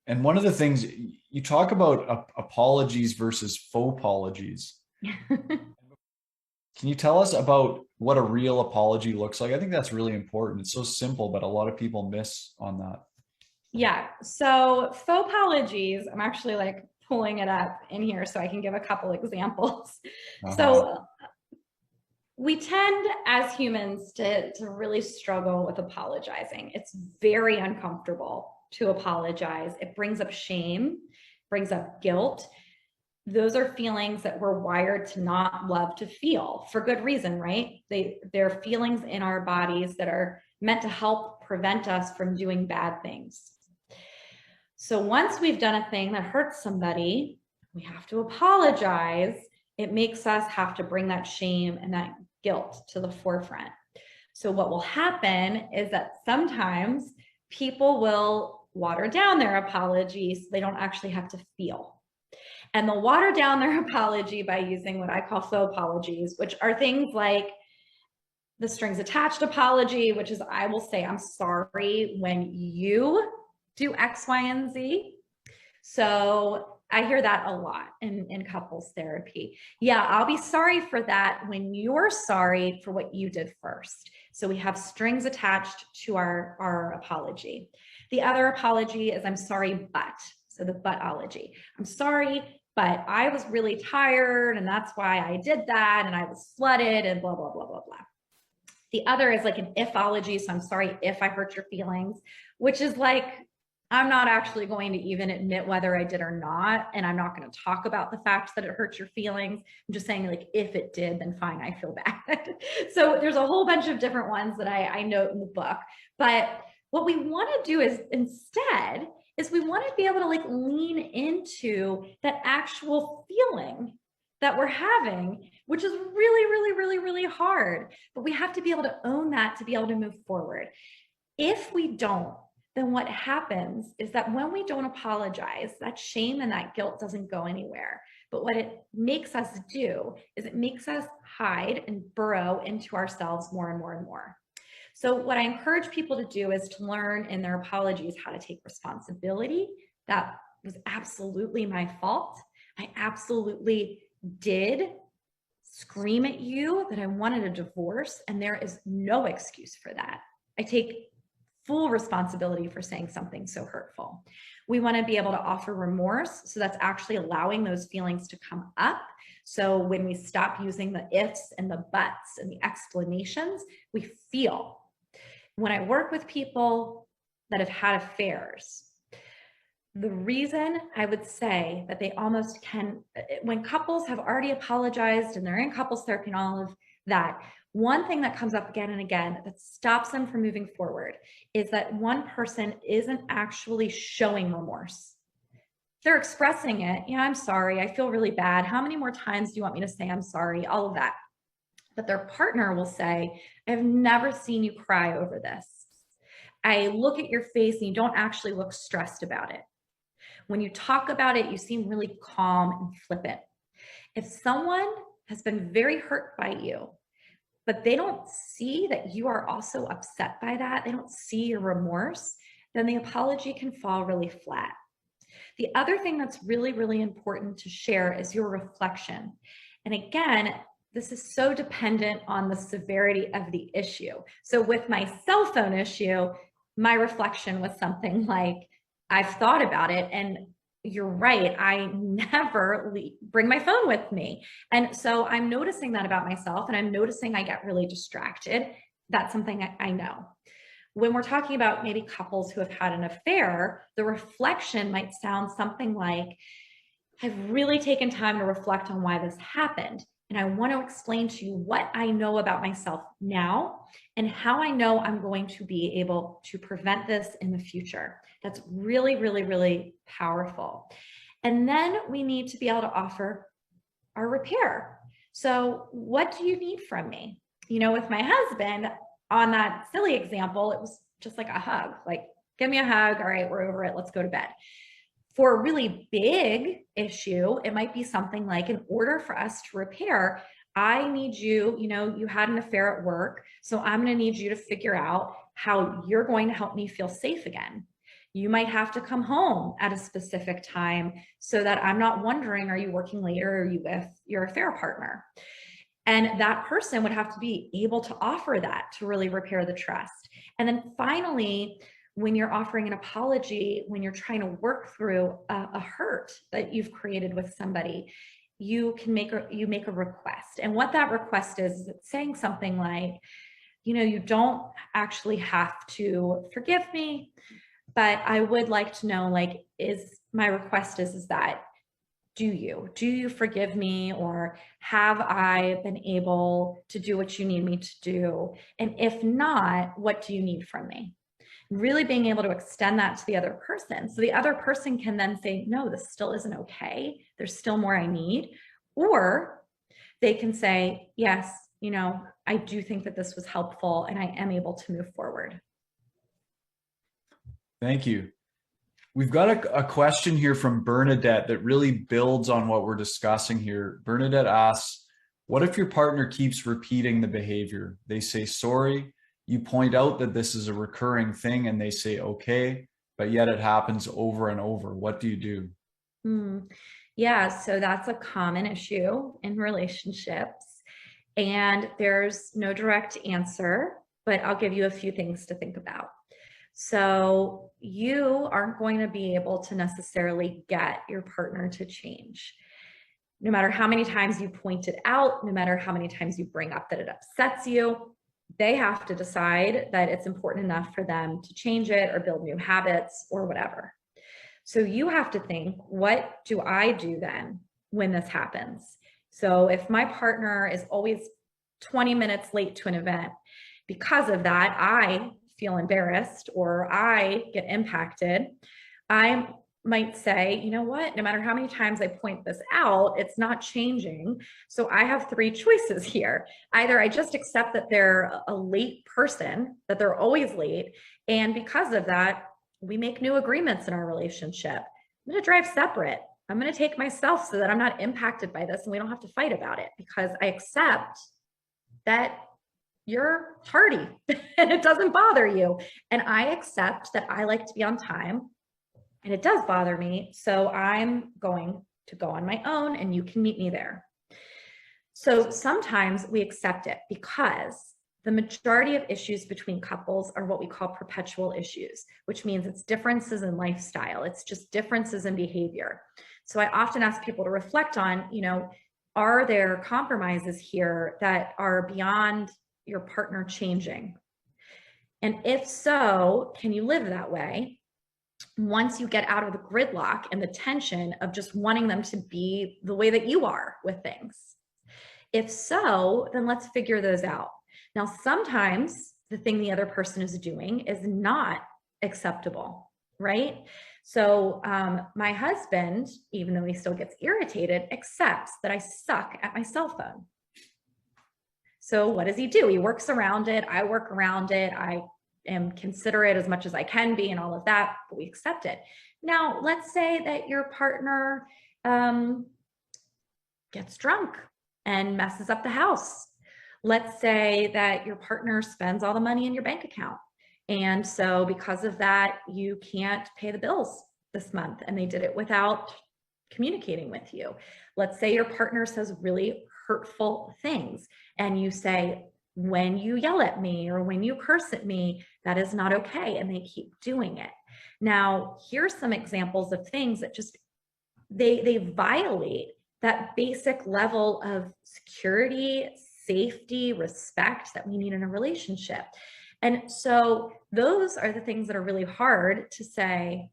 A: And one of the things you talk about apologies versus faux apologies. Can you tell us about what a real apology looks like? I think that's really important. It's so simple, but a lot of people miss on that.
B: Yeah. So faux apologies, I'm actually like pulling it up in here so I can give a couple examples. So we tend as humans to really struggle with apologizing. It's very uncomfortable to apologize. It brings up shame, brings up guilt. Those are feelings that we're wired to not love to feel for good reason, right? They're feelings in our bodies that are meant to help prevent us from doing bad things. So once we've done a thing that hurts somebody, we have to apologize. It makes us have to bring that shame and that guilt to the forefront. So what will happen is that sometimes people will water down their apologies so they don't actually have to feel. And they'll water down their apology by using what I call faux apologies, which are things like the strings attached apology, which is I will say I'm sorry when you do X, Y, and Z. So I hear that a lot in couples therapy. Yeah, I'll be sorry for that when you're sorry for what you did first. So we have strings attached to our apology. The other apology is I'm sorry, but. So the butology. I'm sorry, but I was really tired and that's why I did that and I was flooded and blah, blah, blah, blah, blah. The other is like an ifology. So I'm sorry if I hurt your feelings, which is like, I'm not actually going to even admit whether I did or not. And I'm not going to talk about the fact that it hurts your feelings. I'm just saying like, if it did, then fine, I feel bad. So there's a whole bunch of different ones that I note in the book. But what we want to do is instead is we want to be able to like lean into that actual feeling that we're having, which is really, really, really, really hard. But we have to be able to own that to be able to move forward. If we don't, then what happens is that when we don't apologize, that shame and that guilt doesn't go anywhere. But what it makes us do is it makes us hide and burrow into ourselves more and more and more. So what I encourage people to do is to learn in their apologies how to take responsibility. That was absolutely my fault. I absolutely did scream at you that I wanted a divorce, and there is no excuse for that. I take full responsibility for saying something so hurtful. We want to be able to offer remorse. So that's actually allowing those feelings to come up. So when we stop using the ifs and the buts and the explanations, we feel. When I work with people that have had affairs, the reason I would say that they almost can, when couples have already apologized and they're in couples therapy and all of that, one thing that comes up again and again that stops them from moving forward is that one person isn't actually showing remorse. They're expressing it. Yeah, I'm sorry. I feel really bad. How many more times do you want me to say I'm sorry? All of that. But their partner will say, I've never seen you cry over this. I look at your face and you don't actually look stressed about it. When you talk about it, you seem really calm and flippant. If someone has been very hurt by you, but they don't see that you are also upset by that, they don't see your remorse, then the apology can fall really flat. The other thing that's really, really important to share is your reflection. And again, this is so dependent on the severity of the issue. So with my cell phone issue, my reflection was something like, I've thought about it and you're right. I never bring my phone with me. And so I'm noticing that about myself and I'm noticing I get really distracted. That's something I know. When we're talking about maybe couples who have had an affair, the reflection might sound something like, I've really taken time to reflect on why this happened. And I want to explain to you what I know about myself now and how I know I'm going to be able to prevent this in the future. That's really, really, really powerful. And then we need to be able to offer our repair. So what do you need from me? You know, with my husband, on that silly example, it was just like a hug, like, give me a hug. All right, we're over it. Let's go to bed. For a really big issue, it might be something like, in order for us to repair, I need you, you know, you had an affair at work. So I'm going to need you to figure out how you're going to help me feel safe again. You might have to come home at a specific time so that I'm not wondering, are you working later? Or are you with your affair partner? And that person would have to be able to offer that to really repair the trust. And then finally, when you're offering an apology, when you're trying to work through a hurt that you've created with somebody, you can make a request. And what that request is it's saying something like, you know, you don't actually have to forgive me, but I would like to know, like, is my request is that, do you forgive me, or have I been able to do what you need me to do? And if not, what do you need from me? Really being able to extend that to the other person. So the other person can then say, no, this still isn't okay. There's still more I need. Or they can say, yes, you know, I do think that this was helpful and I am able to move forward.
A: Thank you. We've got a question here from Bernadette that really builds on what we're discussing here. Bernadette asks, what if your partner keeps repeating the behavior? They say sorry, you point out that this is a recurring thing, and they say okay, but yet it happens over and over. What do you do?
B: Yeah, so that's a common issue in relationships, and there's no direct answer, but I'll give you a few things to think about. So you aren't going to be able to necessarily get your partner to change. No matter how many times you point it out, no matter how many times you bring up that it upsets you, they have to decide that it's important enough for them to change it or build new habits or whatever. So you have to think, what do I do then when this happens? So if my partner is always 20 minutes late to an event, because of that, I feel embarrassed or I get impacted, I might say, you know what, no matter how many times I point this out, it's not changing. So I have three choices here. Either I just accept that they're a late person, that they're always late, and because of that, we make new agreements in our relationship. I'm going to drive separate. I'm going to take myself so that I'm not impacted by this and we don't have to fight about it, because I accept that you're tardy and it doesn't bother you. And I accept that I like to be on time and it does bother me. So I'm going to go on my own and you can meet me there. So sometimes we accept it because the majority of issues between couples are what we call perpetual issues, which means it's differences in lifestyle. It's just differences in behavior. So I often ask people to reflect on, you know, are there compromises here that are beyond your partner changing? And if so, can you live that way once you get out of the gridlock and the tension of just wanting them to be the way that you are with things? If so, then let's figure those out. Now, sometimes the thing the other person is doing is not acceptable, right? So my husband, even though he still gets irritated, accepts that I suck at my cell phone. So what does he do? He works around it. I work around it. I am considerate as much as I can be and all of that, but we accept it. Now, let's say that your partner gets drunk and messes up the house. Let's say that your partner spends all the money in your bank account. And so because of that, you can't pay the bills this month, and they did it without communicating with you. Let's say your partner says really hurtful things and you say, when you yell at me or when you curse at me, that is not okay, and they keep doing it. Now, here's some examples of things that just they violate that basic level of security, safety, respect that we need in a relationship. And so those are the things that are really hard to say,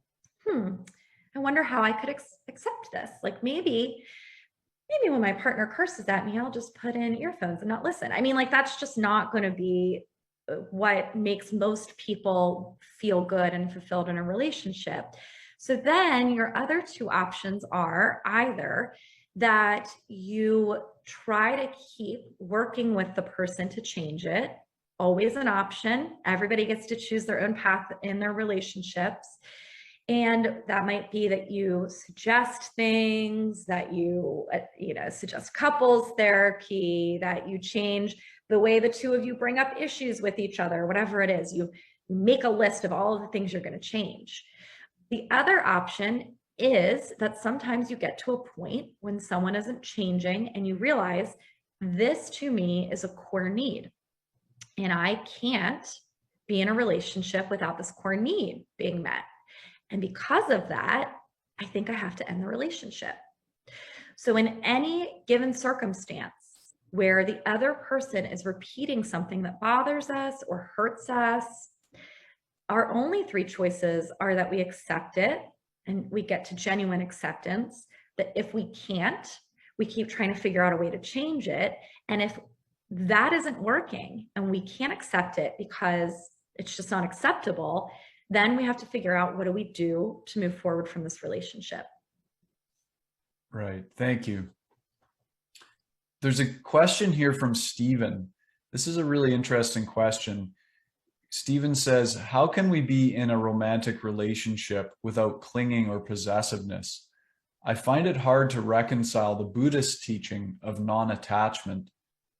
B: I wonder how I could accept this. Like maybe when my partner curses at me, I'll just put in earphones and not listen. I mean, like, that's just not going to be what makes most people feel good and fulfilled in a relationship. So then your other two options are either that you try to keep working with the person to change it. Always an option. Everybody gets to choose their own path in their relationships. And that might be that you suggest things, that you suggest couples therapy, that you change the way the two of you bring up issues with each other, whatever it is. You make a list of all of the things you're going to change. The other option is that sometimes you get to a point when someone isn't changing and you realize this to me is a core need. And I can't be in a relationship without this core need being met. And because of that, I think I have to end the relationship. So in any given circumstance where the other person is repeating something that bothers us or hurts us, our only three choices are that we accept it and we get to genuine acceptance, that if we can't, we keep trying to figure out a way to change it. And if that isn't working and we can't accept it because it's just not acceptable, then we have to figure out, what do we do to move forward from this relationship?
A: Right. Thank you. There's a question here from Stephen. This is a really interesting question. Stephen says, how can we be in a romantic relationship without clinging or possessiveness? I find it hard to reconcile the Buddhist teaching of non-attachment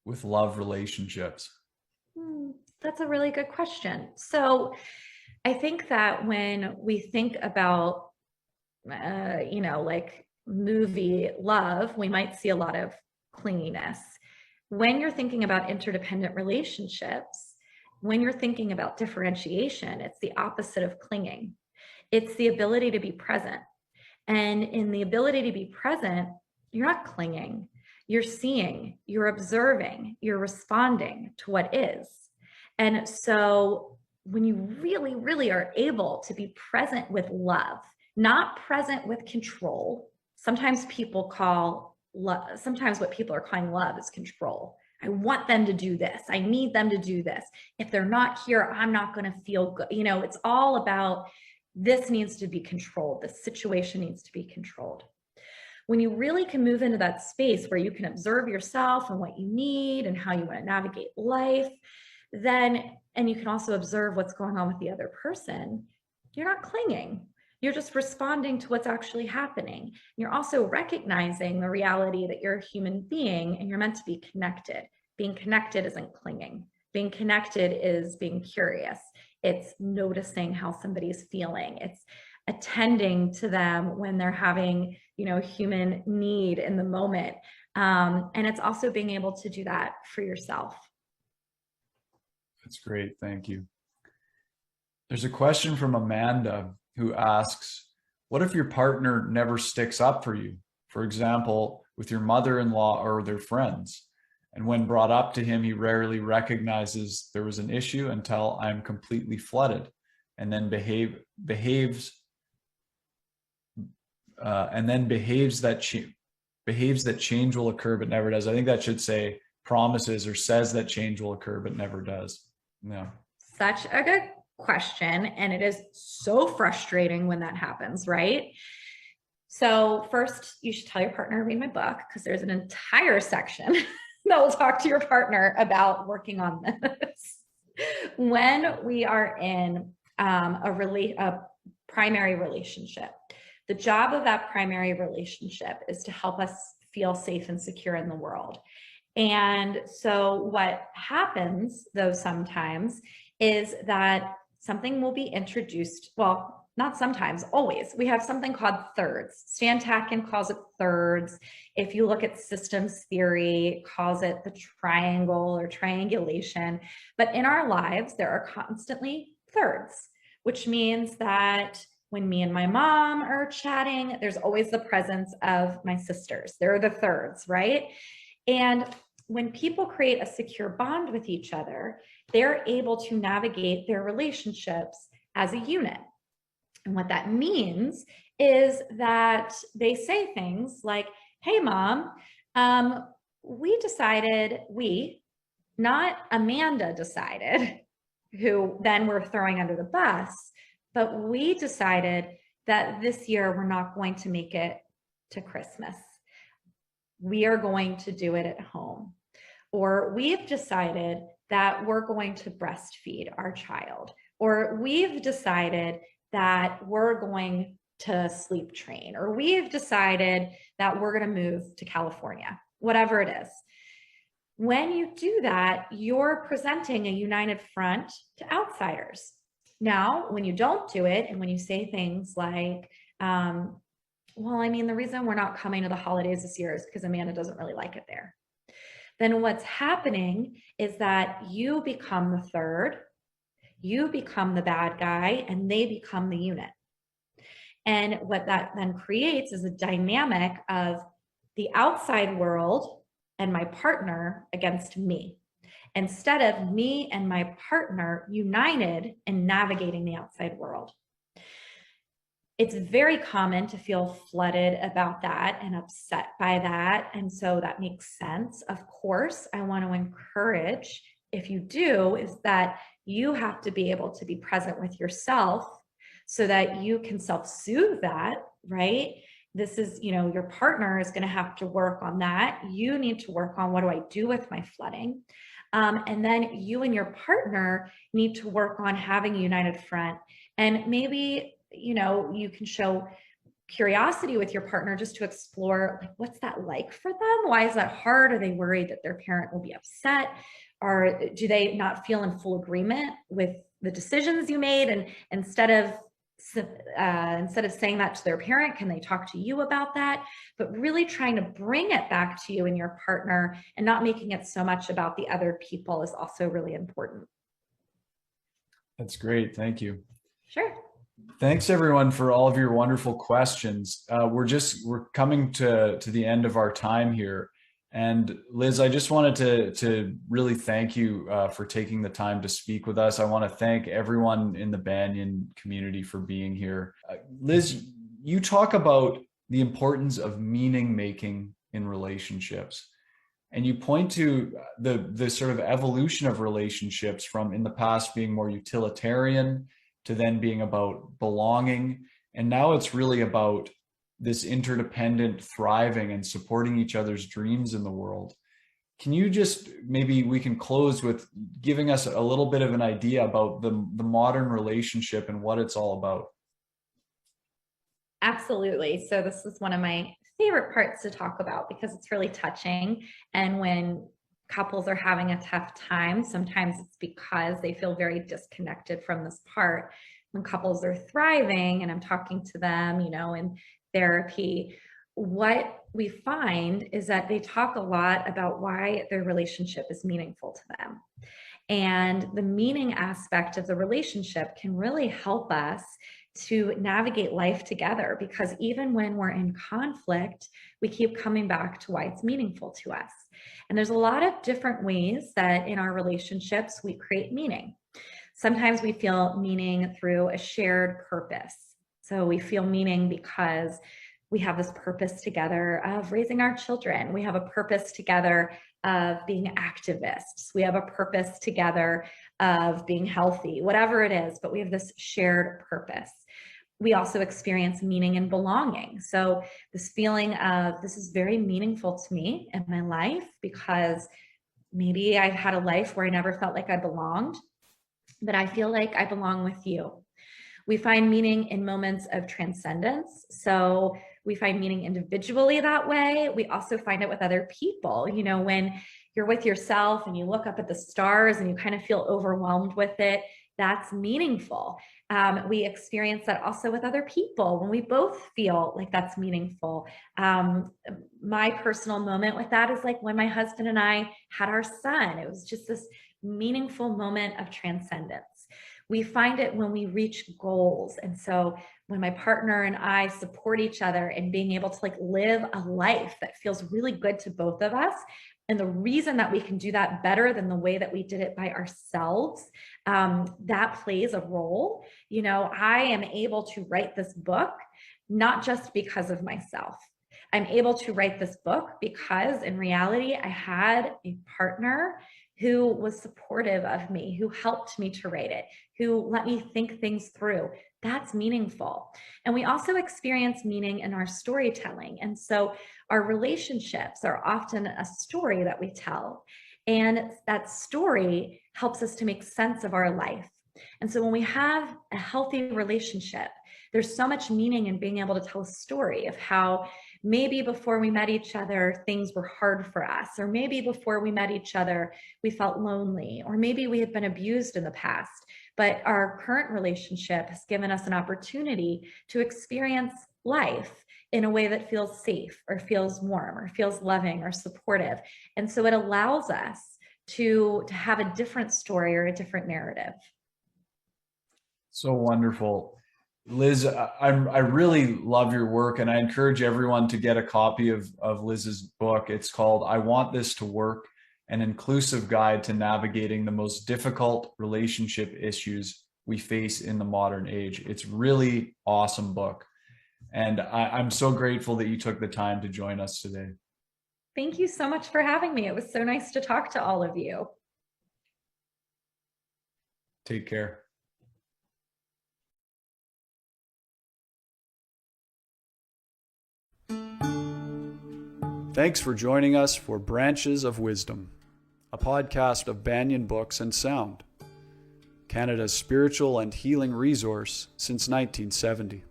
A: with love relationships.
B: That's a really good question. So I think that when we think about, like movie love, we might see a lot of clinginess. When you're thinking about interdependent relationships, when you're thinking about differentiation, it's the opposite of clinging. It's the ability to be present. And in the ability to be present, you're not clinging. You're seeing, you're observing, you're responding to what is. And so when you really, really are able to be present with love, not present with control, sometimes what people are calling love is control. I want them to do this. I need them to do this. If they're not here, I'm not going to feel good. It's all about, this needs to be controlled. This situation needs to be controlled. When you really can move into that space where you can observe yourself and what you need and how you want to navigate life, and you can also observe what's going on with the other person, you're not clinging. You're just responding to what's actually happening. You're also recognizing the reality that you're a human being and you're meant to be connected. Being connected isn't clinging. Being connected is being curious. It's noticing how somebody's feeling. It's attending to them when they're having, human need in the moment. And it's also being able to do that for yourself.
A: That's great. Thank you. There's a question from Amanda who asks, what if your partner never sticks up for you? For example, with your mother-in-law or their friends. And when brought up to him, he rarely recognizes there was an issue until I'm completely flooded, and then behaves that change will occur but never does. I think that should say promises or says that change will occur but never does. No.
B: Such a good question. And it is so frustrating when that happens, right? So first, you should tell your partner to read my book, because there's an entire section that will talk to your partner about working on this. When we are in a primary relationship, the job of that primary relationship is to help us feel safe and secure in the world. And so what happens, though, sometimes is that something will be introduced. Well, not sometimes, always. We have something called thirds. Stan Tatkin calls it thirds. If you look at systems theory, calls it the triangle or triangulation. But in our lives, there are constantly thirds, which means that when me and my mom are chatting, there's always the presence of my sisters. They're the thirds, right? And when people create a secure bond with each other, they're able to navigate their relationships as a unit. And what that means is that they say things like, hey, Mom, not Amanda decided, who then we're throwing under the bus, but we decided that this year we're not going to make it to Christmas. we are going to do it at home. Or we've decided that we're going to breastfeed our child. Or we've decided that we're going to sleep train. Or we've decided that we're going to move to California, whatever it is. When you do that, you're presenting a united front to outsiders. Now, when you don't do it, and when you say things like, well, I mean, the reason we're not coming to the holidays this year is because Amanda doesn't really like it there. Then what's happening is that you become the third, you become the bad guy, and they become the unit. And what that then creates is a dynamic of the outside world and my partner against me, instead of me and my partner united in navigating the outside world. It's very common to feel flooded about that and upset by that. And so that makes sense. Of course, I want to encourage, if you do, is that you have to be able to be present with yourself so that you can self-soothe that, right? This is, your partner is going to have to work on that. You need to work on, what do I do with my flooding? And then you and your partner need to work on having a united front. And maybe, you can show curiosity with your partner just to explore, like, what's that like for them? Why is that hard? Are they worried that their parent will be upset? Or do they not feel in full agreement with the decisions you made? And instead of saying that to their parent, can they talk to you about that? But really trying to bring it back to you and your partner, and not making it so much about the other people, is also really important.
A: That's great. Thank you.
B: Sure.
A: Thanks everyone for all of your wonderful questions. We're coming to the end of our time here. And Liz, I just wanted to really thank you for taking the time to speak with us. I want to thank everyone in the Banyan community for being here. Liz, you talk about the importance of meaning making in relationships. And you point to the sort of evolution of relationships from, in the past, being more utilitarian to then being about belonging. And now it's really about this interdependent thriving and supporting each other's dreams in the world. Can you just, maybe we can close with giving us a little bit of an idea about the modern relationship and what it's all about?
B: Absolutely. So this is one of my favorite parts to talk about because it's really touching. And when couples are having a tough time, sometimes it's because they feel very disconnected from this part. When couples are thriving, and I'm talking to them, in therapy, what we find is that they talk a lot about why their relationship is meaningful to them. And the meaning aspect of the relationship can really help us to navigate life together, because even when we're in conflict, we keep coming back to why it's meaningful to us. And there's a lot of different ways that in our relationships we create meaning. Sometimes we feel meaning through a shared purpose. So we feel meaning because we have this purpose together of raising our children. We have a purpose together of being activists. We have a purpose together of being healthy, whatever it is, but we have this shared purpose. We also experience meaning and belonging. So this feeling of, this is very meaningful to me in my life because maybe I've had a life where I never felt like I belonged, but I feel like I belong with you. We find meaning in moments of transcendence. So we find meaning individually that way. We also find it with other people. When you're with yourself and you look up at the stars and you kind of feel overwhelmed with it, that's meaningful. We experience that also with other people when we both feel like that's meaningful. My personal moment with that is like when my husband and I had our son. It was just this meaningful moment of transcendence. We find it when we reach goals. And so when my partner and I support each other in being able to live a life that feels really good to both of us. And the reason that we can do that better than the way that we did it by ourselves, that plays a role. I am able to write this book, not just because of myself. I'm able to write this book because in reality, I had a partner who was supportive of me, who helped me to write it, who let me think things through. That's meaningful. And we also experience meaning in our storytelling. And so our relationships are often a story that we tell. And that story helps us to make sense of our life. And so when we have a healthy relationship, there's so much meaning in being able to tell a story of how maybe before we met each other, things were hard for us, or maybe before we met each other, we felt lonely, or maybe we had been abused in the past. But our current relationship has given us an opportunity to experience life in a way that feels safe, or feels warm, or feels loving, or supportive. And so it allows us to have a different story or a different narrative.
A: So wonderful. Liz, I really love your work, and I encourage everyone to get a copy of Liz's book. It's called I Want This to Work, an inclusive guide to navigating the most difficult relationship issues we face in the modern age. It's really awesome book. And I'm so grateful that you took the time to join us today.
B: Thank you so much for having me. It was so nice to talk to all of you.
A: Take care. Thanks for joining us for Branches of Wisdom, a podcast of Banyan Books and Sound, Canada's spiritual and healing resource since 1970.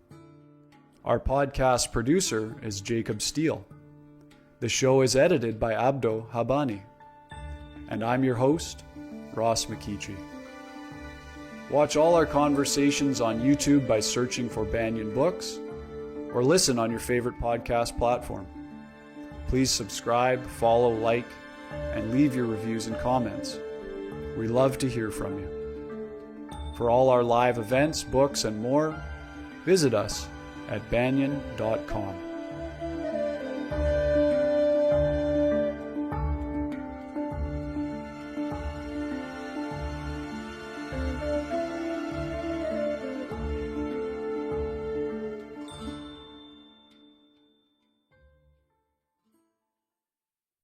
A: Our podcast producer is Jacob Steele. The show is edited by Abdo Habani. And I'm your host, Ross McKeechee. Watch all our conversations on YouTube by searching for Banyan Books, or listen on your favorite podcast platform. Please subscribe, follow, like, and leave your reviews and comments. We love to hear from you. For all our live events, books, and more, visit us at banyan.com.